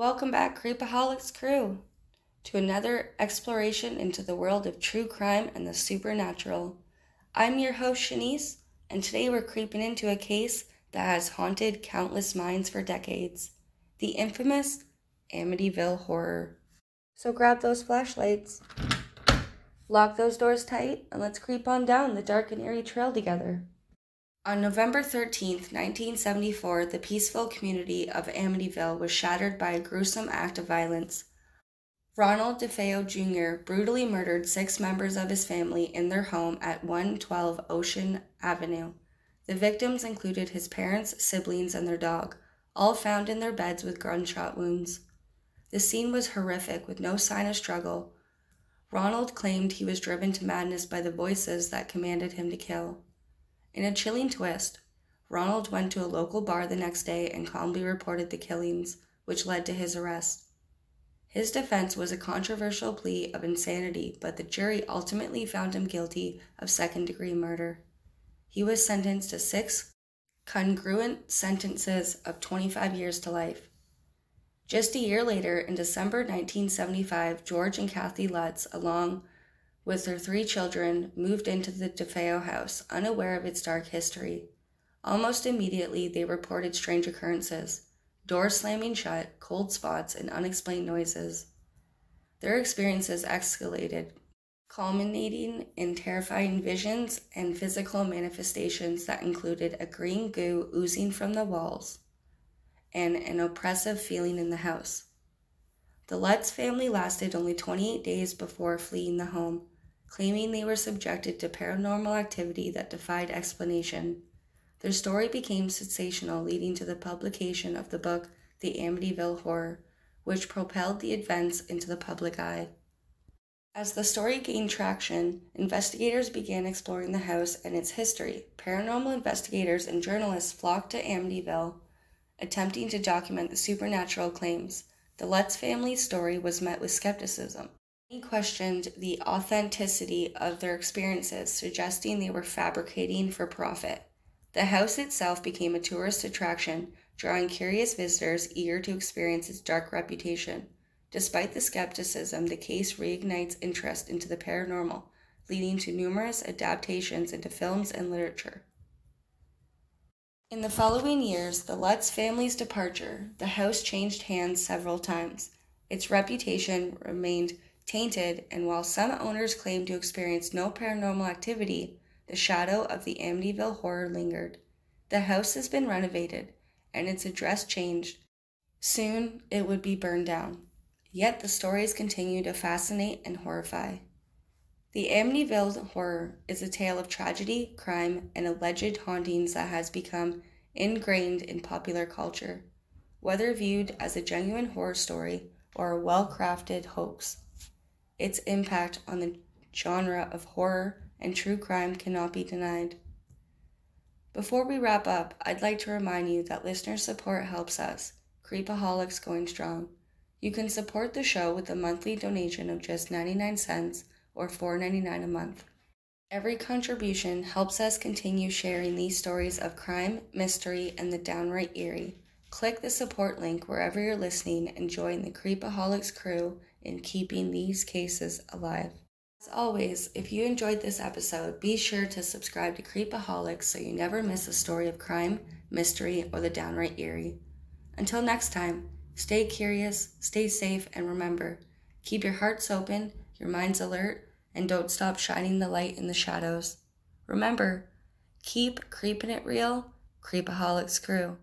Welcome back, Creepaholics crew, to another exploration into the world of true crime and the supernatural. I'm your host, Shanice, and today we're creeping into a case that has haunted countless minds for decades, the infamous Amityville Horror. So grab those flashlights, lock those doors tight, and let's creep on down the dark and eerie trail together. On November 13th, 1974, the peaceful community of Amityville was shattered by a gruesome act of violence. Ronald DeFeo Jr. brutally murdered 6 members of his family in their home at 112 Ocean Avenue. The victims included his parents, siblings, and their dog, all found in their beds with gunshot wounds. The scene was horrific, with no sign of struggle. Ronald claimed he was driven to madness by the voices that commanded him to kill. In a chilling twist, Ronald went to a local bar the next day and calmly reported the killings, which led to his arrest. His defense was a controversial plea of insanity, but the jury ultimately found him guilty of second-degree murder. He was sentenced to 6 congruent sentences of 25 years to life. Just a year later, in December 1975, George and Kathy Lutz, along with their 3 children, moved into the DeFeo house, unaware of its dark history. Almost immediately, they reported strange occurrences: doors slamming shut, cold spots, and unexplained noises. Their experiences escalated, culminating in terrifying visions and physical manifestations that included a green goo oozing from the walls and an oppressive feeling in the house. The Lutz family lasted only 28 days before fleeing the home, claiming they were subjected to paranormal activity that defied explanation. Their story became sensational, leading to the publication of the book The Amityville Horror, which propelled the events into the public eye. As the story gained traction, investigators began exploring the house and its history. Paranormal investigators and journalists flocked to Amityville, attempting to document the supernatural claims. The Lutz family's story was met with skepticism. Many questioned the authenticity of their experiences, suggesting they were fabricating for profit. The house itself became a tourist attraction, drawing curious visitors eager to experience its dark reputation. Despite the skepticism, the case reignites interest into the paranormal, leading to numerous adaptations into films and literature. In the following years, the Lutz family's departure, the house changed hands several times. Its reputation remained tainted, and while some owners claimed to experience no paranormal activity, the shadow of the Amityville Horror lingered. The house has been renovated, and its address changed. Soon, it would be burned down. Yet the stories continue to fascinate and horrify. The Amityville Horror is a tale of tragedy, crime, and alleged hauntings that has become ingrained in popular culture, whether viewed as a genuine horror story or a well-crafted hoax. Its impact on the genre of horror and true crime cannot be denied. Before we wrap up, I'd like to remind you that listener support helps us, Creepaholics going strong. You can support the show with a monthly donation of just 99 cents or $4.99 a month. Every contribution helps us continue sharing these stories of crime, mystery, and the downright eerie. Click the support link wherever you're listening and join the Creepaholics crew in keeping these cases alive. As always, if you enjoyed this episode, be sure to subscribe to Creepaholics so you never miss a story of crime, mystery, or the downright eerie. Until next time, stay curious, stay safe, and remember, keep your hearts open, your minds alert, and don't stop shining the light in the shadows. Remember, keep creeping it real, Creepaholics crew.